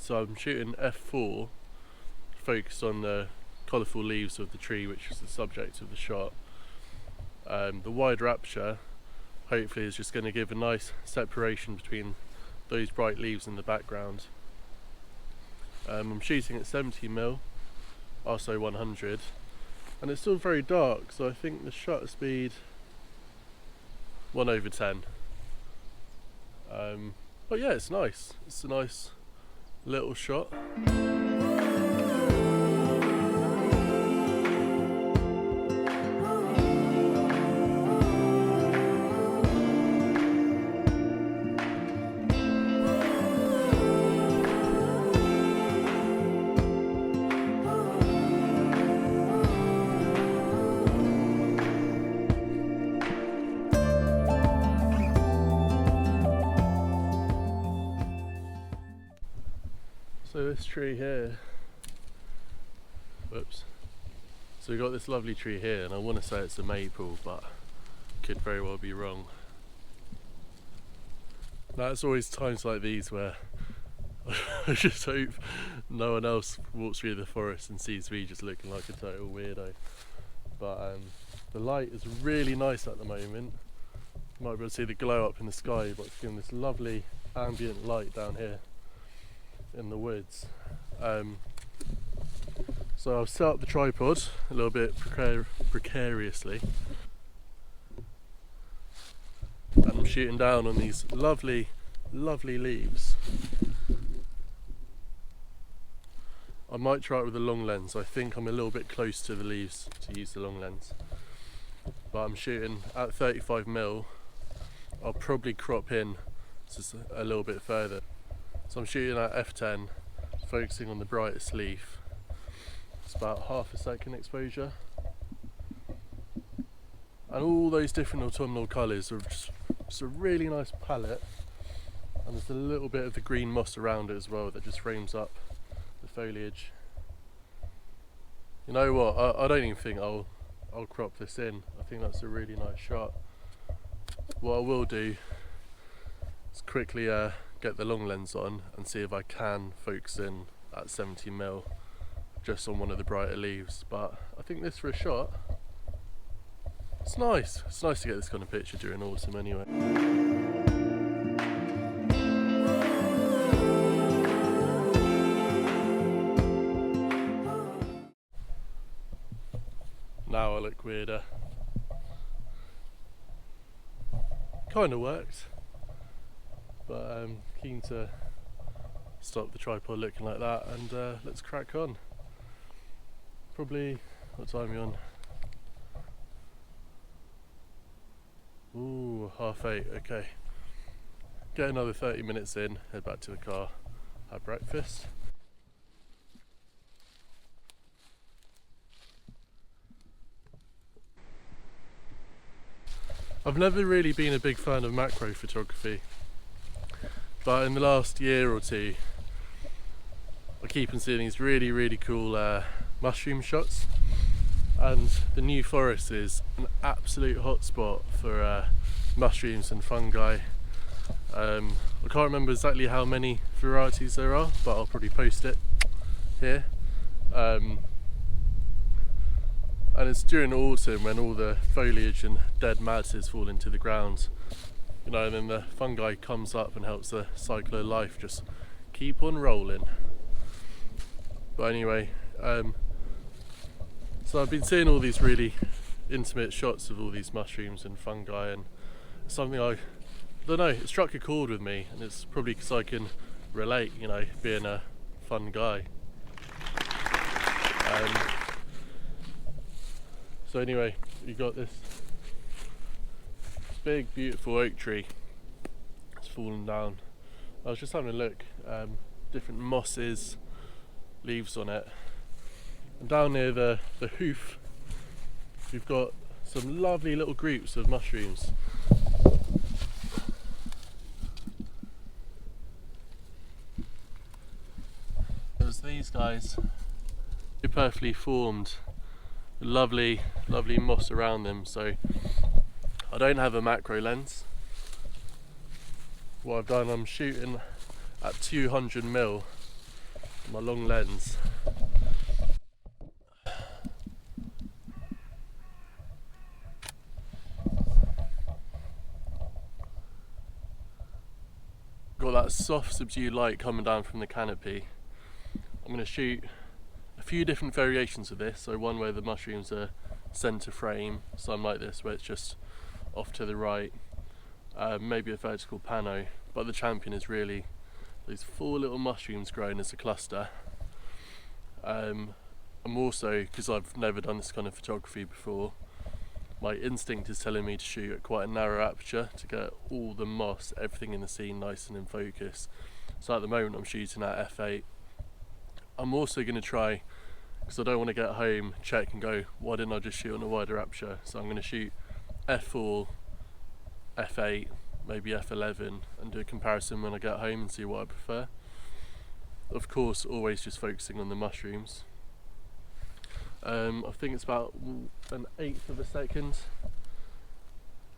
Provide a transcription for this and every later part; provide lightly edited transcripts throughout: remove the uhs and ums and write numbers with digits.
So I'm shooting f4, focused on the colourful leaves of the tree, which is the subject of the shot. The wide aperture hopefully is just going to give a nice separation between those bright leaves in the background. I'm shooting at 70mm, also 100, and it's still very dark, so I think the shutter speed 1/10. But yeah, it's nice. It's a nice little shot. So this tree here, whoops. So we've got this lovely tree here, and I want to say it's a maple, but could very well be wrong. Now it's always times like these where I just hope no one else walks through the forest and sees me just looking like a total weirdo. But the light is really nice at the moment. You might be able to see the glow up in the sky, but it's giving this lovely ambient light down here in the woods. So I've set up the tripod a little bit precariously, and I'm shooting down on these lovely leaves. I might try it with a long lens. I think I'm a little bit close to the leaves to use the long lens, but I'm shooting at 35mm. I'll probably crop in just a little bit further. So I'm shooting at f10, focusing on the brightest leaf. It's about half a second exposure. And all those different autumnal colours are just a really nice palette. And there's a little bit of the green moss around it as well that just frames up the foliage. You know what, I don't even think I'll crop this in. I think that's a really nice shot. What I will do is quickly get the long lens on and see if I can focus in at 70mm just on one of the brighter leaves. But I think this for a shot, it's nice. It's nice to get this kind of picture during autumn anyway. Now I look weirder. Kind of worked, but I'm keen to stop the tripod looking like that, and let's crack on. Probably, what time are you on? Ooh, 8:30, okay. Get another 30 minutes in, head back to the car, have breakfast. I've never really been a big fan of macro photography, but in the last year or two I keep on seeing these really cool mushroom shots, and the New Forest is an absolute hotspot for mushrooms and fungi. I can't remember exactly how many varieties there are, but I'll probably post it here. And it's during autumn when all the foliage and dead masses fall into the ground, you know, and then the fungi comes up and helps the cycle of life just keep on rolling. But anyway, so I've been seeing all these really intimate shots of all these mushrooms and fungi, and something I don't know, it struck a chord with me, and it's probably because I can relate, you know, being a fun guy. So anyway, you got this big beautiful oak tree. It's fallen down. I was just having a look, different mosses, leaves on it, and down near the hoof we've got some lovely little groups of mushrooms. There's these guys, they're perfectly formed, lovely moss around them. So I don't have a macro lens. What I've done, I'm shooting at 200mm my long lens. Got that soft subdued light coming down from the canopy. I'm going to shoot a few different variations of this. So one where the mushrooms are centre frame, some like this where it's just off to the right, maybe a vertical pano, but the champion is really these 4 little mushrooms growing as a cluster. I'm also, because I've never done this kind of photography before, my instinct is telling me to shoot at quite a narrow aperture to get all the moss, everything in the scene nice and in focus. So at the moment I'm shooting at f8. I'm also going to try, because I don't want to get home, check and go, why didn't I just shoot on a wider aperture? So I'm going to shoot f4, f8, maybe f11 and do a comparison when I get home and see what I prefer. Of course, always just focusing on the mushrooms. I think it's about 1/8 of a second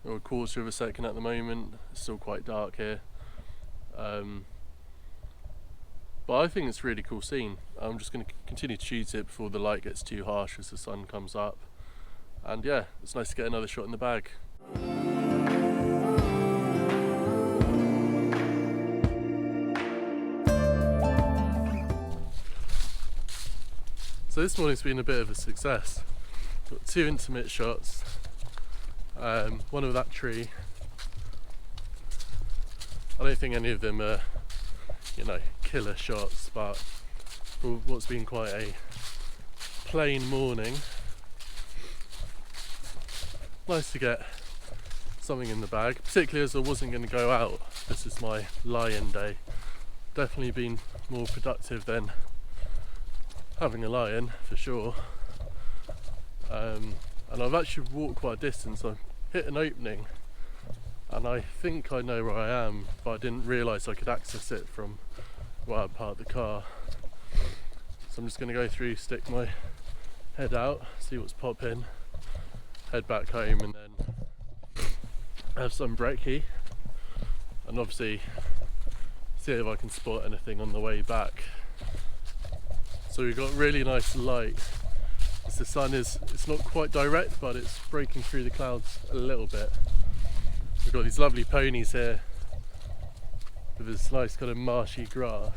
or 1/4 of a second at the moment. It's still quite dark here, but I think it's a really cool scene. I'm just going to continue to shoot it before the light gets too harsh as the sun comes up, and yeah, it's nice to get another shot in the bag. So this morning's been a bit of a success. Got 2 intimate shots, one of that tree. I don't think any of them are, killer shots, but for what's been quite a plain morning, nice to get something in the bag, particularly as I wasn't going to go out. This is my lie-in day. Definitely been more productive than having a lie-in, for sure. And I've actually walked quite a distance. I've hit an opening and I think I know where I am, but I didn't realise I could access it from where I parked the car. So I'm just going to go through, stick my head out, see what's popping, head back home and then have some brekkie and obviously see if I can spot anything on the way back. So we've got really nice light. As the sun it's not quite direct, but it's breaking through the clouds a little bit. We've got these lovely ponies here with this nice kind of marshy grass.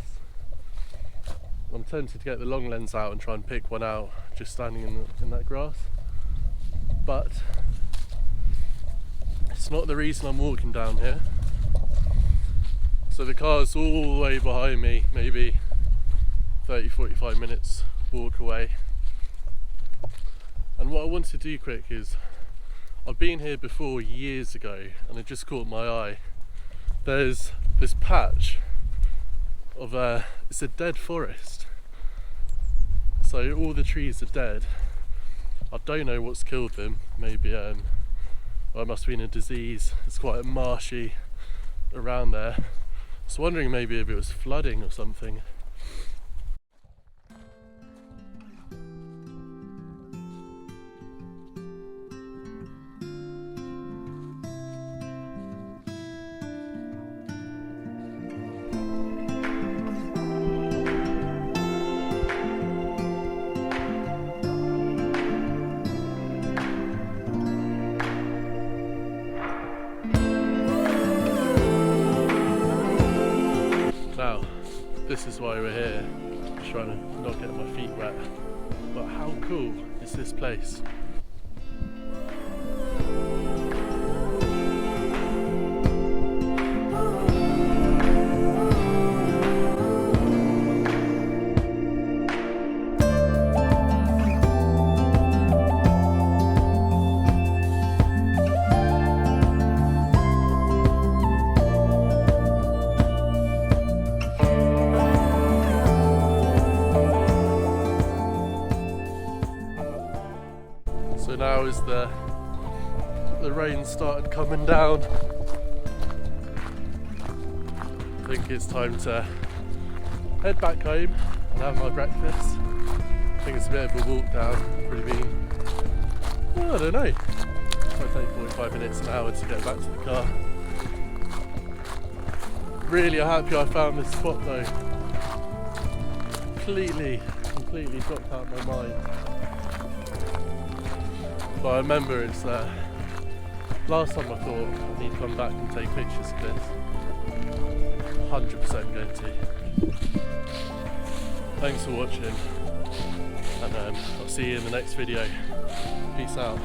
I'm tempted to get the long lens out and try and pick one out just standing in that grass, but it's not the reason I'm walking down here. So the car's all the way behind me, maybe 30-45 minutes walk away. And what I want to do quick is, I've been here before years ago and it just caught my eye. There's this patch of it's a dead forest. So all the trees are dead. I don't know what's killed them. Maybe well, it must have been a disease. It's quite marshy around there. I was wondering maybe if it was flooding or something. Now, this is why we're here, just trying to not get my feet wet. But how cool is this place? So now as the rain started coming down, I think it's time to head back home and have my breakfast. I think it's a bit of a walk down, probably been, I don't know, it might take 45 minutes, an hour to get back to the car. Really happy I found this spot though. completely dropped out of my mind. But I remember it's last time I thought I need to come back and take pictures of this. 100% going to. Thanks for watching, and I'll see you in the next video. Peace out.